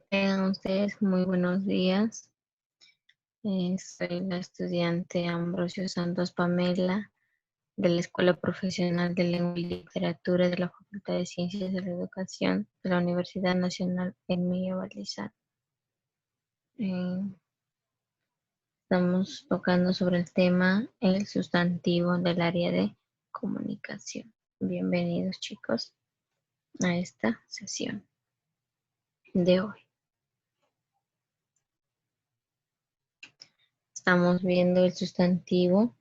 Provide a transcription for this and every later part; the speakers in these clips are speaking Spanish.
Tengan ustedes muy buenos días. Soy la estudiante Ambrosio Santos Pamela de la Escuela Profesional de Lengua y Literatura de la Facultad de Ciencias de la Educación de la Universidad Nacional Emilio Balizán. Estamos tocando sobre el tema el sustantivo del área de comunicación. Bienvenidos, chicos, a esta sesión de hoy. Estamos viendo el sustantivo.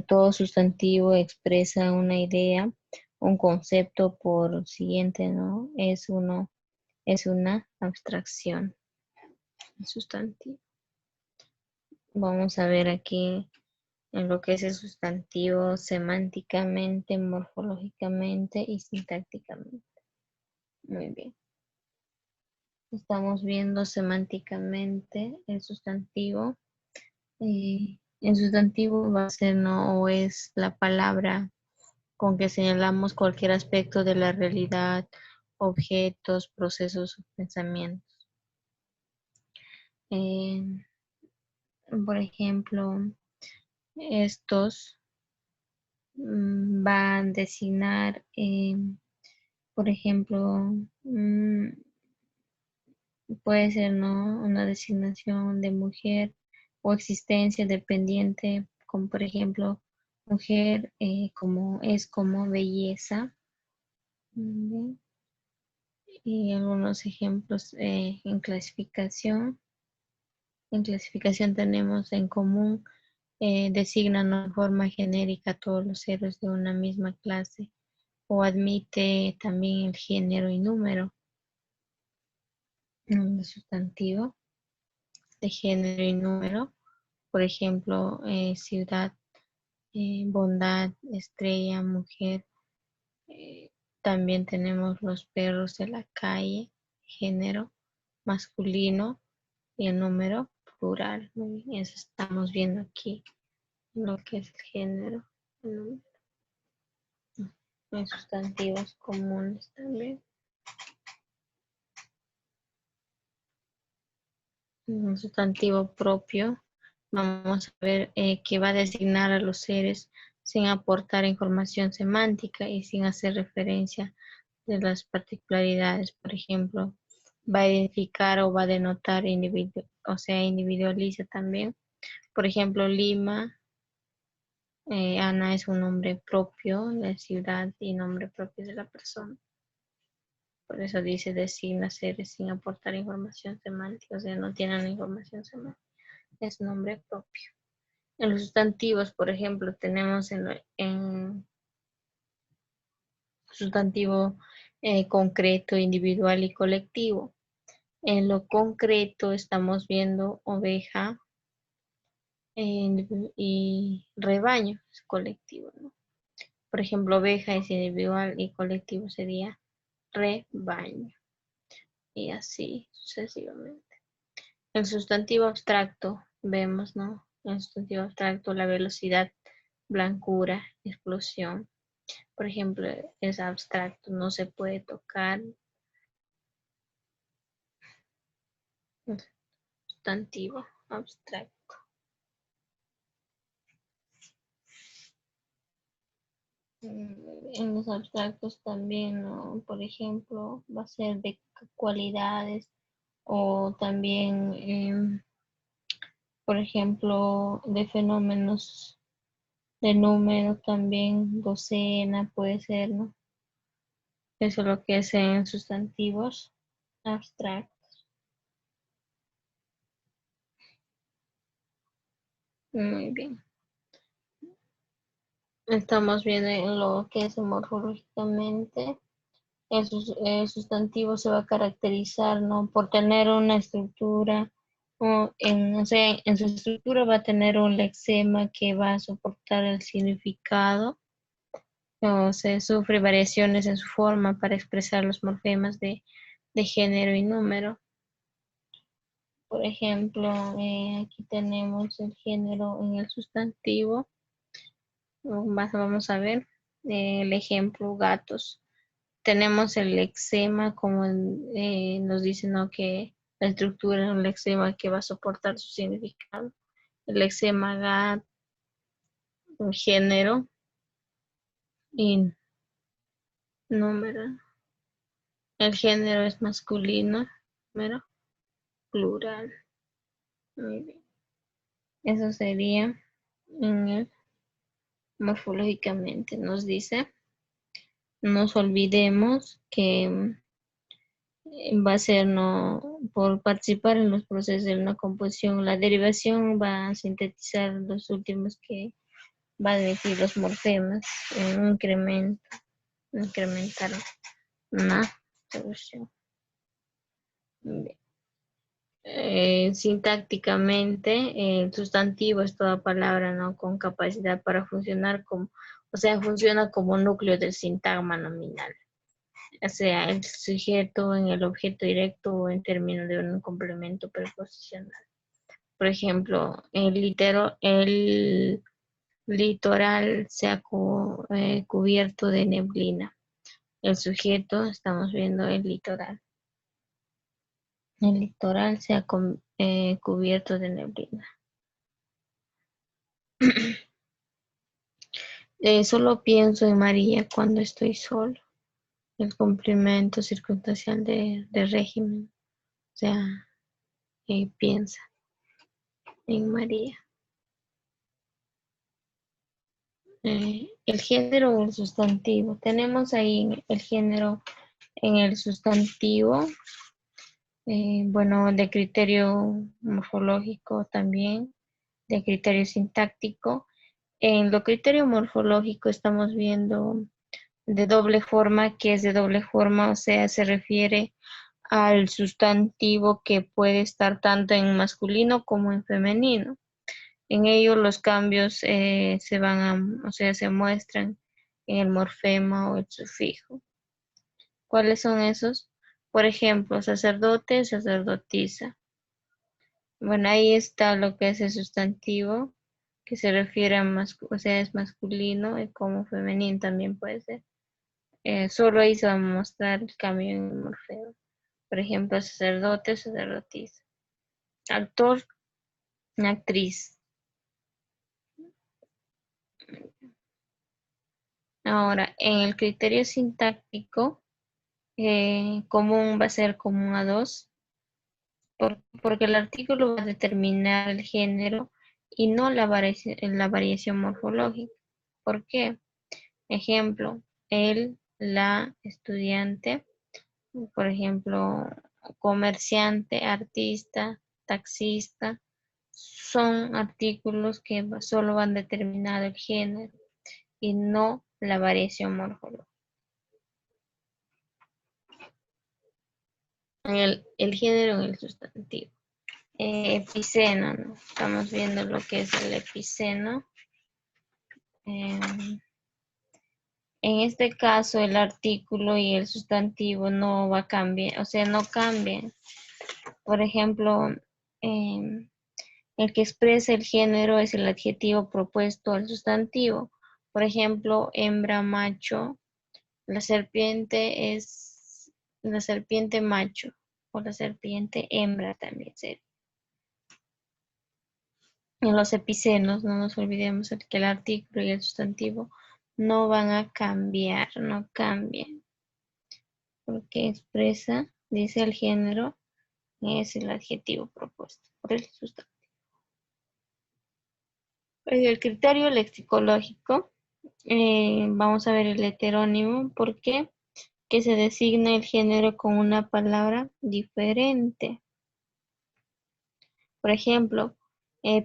Todo sustantivo expresa una idea, un concepto por siguiente, ¿no? Es una abstracción. El sustantivo. Vamos a ver aquí en lo que es el sustantivo semánticamente, morfológicamente y sintácticamente. Muy bien. Estamos viendo semánticamente el sustantivo. El sustantivo va a ser, ¿no? O es la palabra con que señalamos cualquier aspecto de la realidad, objetos, procesos o pensamientos. Por ejemplo, estos van a designar, por ejemplo, puede ser, ¿no?, una designación de mujer o existencia dependiente, como por ejemplo, mujer como belleza. Bien. Y algunos ejemplos en clasificación. En clasificación tenemos en común, designan de forma genérica a todos los seres de una misma clase o admite también el género y número. Un sustantivo de género y número, por ejemplo, ciudad, bondad, estrella, mujer. También tenemos los perros de la calle, género masculino y el número plural. Muy bien, eso estamos viendo aquí, lo que es el género, el número. En sustantivos comunes también. Un sustantivo propio, vamos a ver que va a designar a los seres sin aportar información semántica y sin hacer referencia de las particularidades. Por ejemplo, va a identificar o va a denotar individualiza también. Por ejemplo, Lima, Ana es un nombre propio de la ciudad y nombre propio de la persona. Por eso dice designa seres sin aportar información semántica, o sea, no tienen información semántica. Es nombre propio. En los sustantivos, por ejemplo, tenemos en sustantivo concreto, individual y colectivo. En lo concreto estamos viendo oveja y rebaño, es colectivo, ¿no? Por ejemplo, oveja es individual y colectivo sería rebaño. Y así sucesivamente. El sustantivo abstracto, vemos, ¿no? El sustantivo abstracto, la velocidad, blancura, explosión. Por ejemplo, es abstracto, no se puede tocar. Sustantivo abstracto. En los abstractos también, ¿no? Por ejemplo, va a ser de cualidades o también, por ejemplo, de fenómenos de número también, docena puede ser, ¿no? Eso es lo que es en sustantivos abstractos. Muy bien. Estamos viendo en lo que es morfológicamente. El sustantivo se va a caracterizar, ¿no?, por tener una estructura, o sea, en su estructura va a tener un lexema que va a soportar el significado. O se sufre variaciones en su forma para expresar los morfemas de género y número. Por ejemplo, aquí tenemos el género en el sustantivo. Vamos a ver el ejemplo, gatos. tenemos el lexema, como nos dicen, ¿no? Que la estructura del lexema que va a soportar su significado. El lexema GAT, un género y número. El género es masculino, número, plural. Muy bien. Eso sería en el, morfológicamente. Nos dice, no nos olvidemos que va a ser no por participar en los procesos de una composición. La derivación va a sintetizar los últimos que va a decir los morfemas en un incremento, incrementar una solución. Sintácticamente, el sustantivo es toda palabra, ¿no? Con capacidad para funcionar como, o sea, funciona como núcleo del sintagma nominal. O sea, el sujeto en el objeto directo o en términos de un complemento preposicional. Por ejemplo, el litoral se ha cubierto de neblina. El sujeto, estamos viendo el litoral. El litoral se ha cubierto de neblina. Solo pienso en María cuando estoy solo. El complemento circunstancial de régimen. O sea, piensa en María. El género o el sustantivo. Tenemos ahí el género en el sustantivo. Bueno, de criterio morfológico también, de criterio sintáctico. En lo criterio morfológico estamos viendo de doble forma, que es de doble forma, o sea, se refiere al sustantivo que puede estar tanto en masculino como en femenino. En ello los cambios se van a, o sea, se muestran en el morfema o el sufijo. ¿Cuáles son esos? Por ejemplo, sacerdote, sacerdotisa. Bueno, ahí está lo que es el sustantivo, que se refiere a o sea, es masculino y como femenino también puede ser. Solo ahí se va a mostrar el cambio en el morfema. Por ejemplo, sacerdote, sacerdotisa. Actor, actriz. Ahora, en el criterio sintáctico, común va a ser común a dos, porque el artículo va a determinar el género y no la variación morfológica. ¿Por qué? Ejemplo, el, la, estudiante, por ejemplo, comerciante, artista, taxista, son artículos que solo van a determinar el género y no la variación morfológica. El género en el sustantivo. Epiceno, ¿no? Estamos viendo lo que es el epiceno. En este caso, el artículo y el sustantivo no va a cambiar, o sea, no cambian. Por ejemplo, el que expresa el género es el adjetivo propuesto al sustantivo. Por ejemplo, hembra, macho. La serpiente es la serpiente macho o la serpiente hembra también sería. En los epicenos, no nos olvidemos que el artículo y el sustantivo no van a cambiar, no cambian. Porque expresa, dice el género, es el adjetivo propuesto por el sustantivo. En el criterio lexicológico, vamos a ver el heterónimo. ¿Por qué? Que se designa el género con una palabra diferente. Por ejemplo,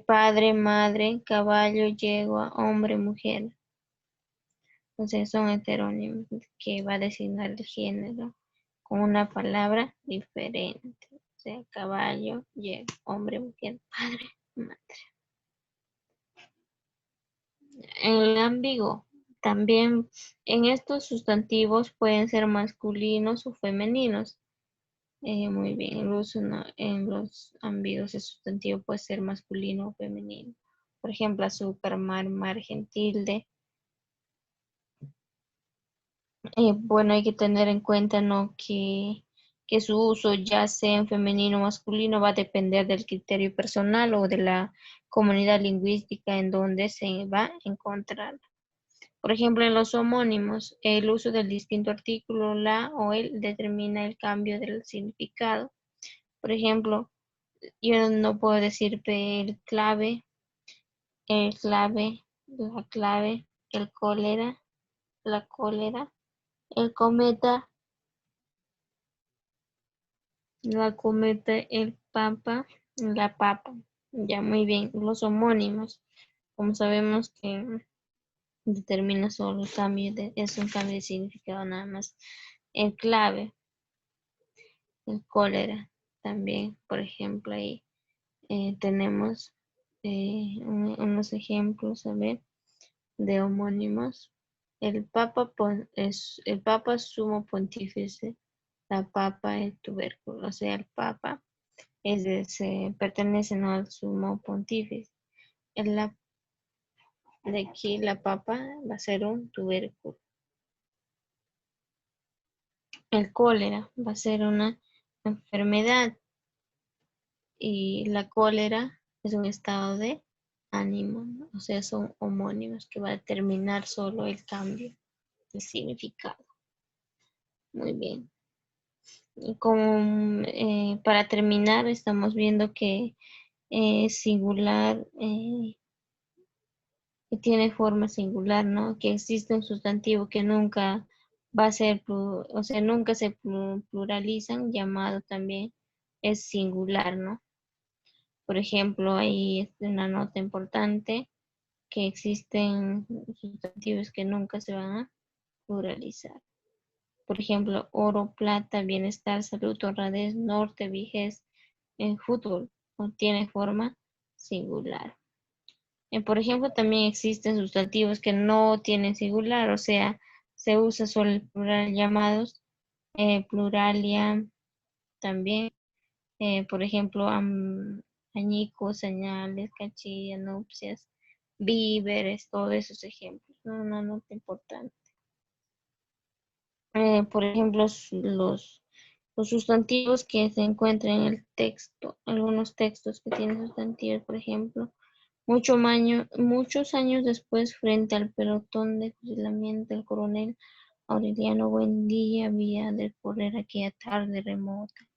padre, madre, caballo, yegua, hombre, mujer. Entonces son heterónimos que va a designar el género con una palabra diferente. O sea, caballo, yegua, hombre, mujer, padre, madre. En el ambiguo, también en estos sustantivos pueden ser masculinos o femeninos. Muy bien, el uso en los ambiguos el sustantivo puede ser masculino o femenino. Por ejemplo, azúcar, mar, margen, tilde. Bueno, hay que tener en cuenta, ¿no? Que su uso, ya sea en femenino o masculino, va a depender del criterio personal o de la comunidad lingüística en donde se va a encontrar. Por ejemplo, en los homónimos, el uso del distinto artículo la o el determina el cambio del significado. Por ejemplo, yo no puedo decir el clave, la clave, el cólera, la cólera, el cometa, la cometa, el papa, la papa. Ya, muy bien. Los homónimos, como sabemos que determina solo el cambio es un cambio de significado nada más. El clave, el cólera, también, por ejemplo, ahí tenemos unos ejemplos, a ver, de homónimos. El Papa Sumo Pontífice, la Papa el tubérculo, o sea, el Papa se pertenece, ¿no?, al Sumo Pontífice. De aquí la papa va a ser un tubérculo. El cólera va a ser una enfermedad y la cólera es un estado de ánimo, ¿no? O sea, son homónimos que va a determinar solo el cambio de significado. Muy bien. Y como para terminar, estamos viendo que singular, que tiene forma singular, ¿no? Que existe un sustantivo que nunca va a ser, o sea, nunca se pluralizan, llamado también es singular, ¿no? Por ejemplo, ahí es una nota importante que existen sustantivos que nunca se van a pluralizar. Por ejemplo, oro, plata, bienestar, salud, honradez, norte, vejez, en fútbol, no tiene forma singular. Por ejemplo, también existen sustantivos que no tienen singular, o sea, se usa solo el plural, llamados pluralia también. Por ejemplo, añicos, señales, cachilla, nupcias, víveres, todos esos ejemplos. No, no, no te importan. Por ejemplo, los sustantivos que se encuentran en el texto, algunos textos que tienen sustantivos, por ejemplo, muchos años después, frente al pelotón de fusilamiento, el coronel Aureliano Buendía había de correr aquella tarde remota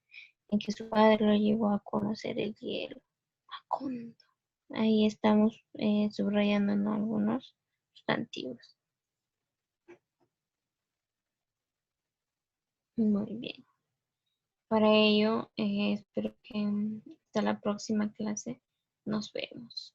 en que su padre lo llevó a conocer el hielo. Macondo. Ahí estamos subrayando, ¿no?, algunos sustantivos. Muy bien. Para ello, espero que hasta la próxima clase nos vemos.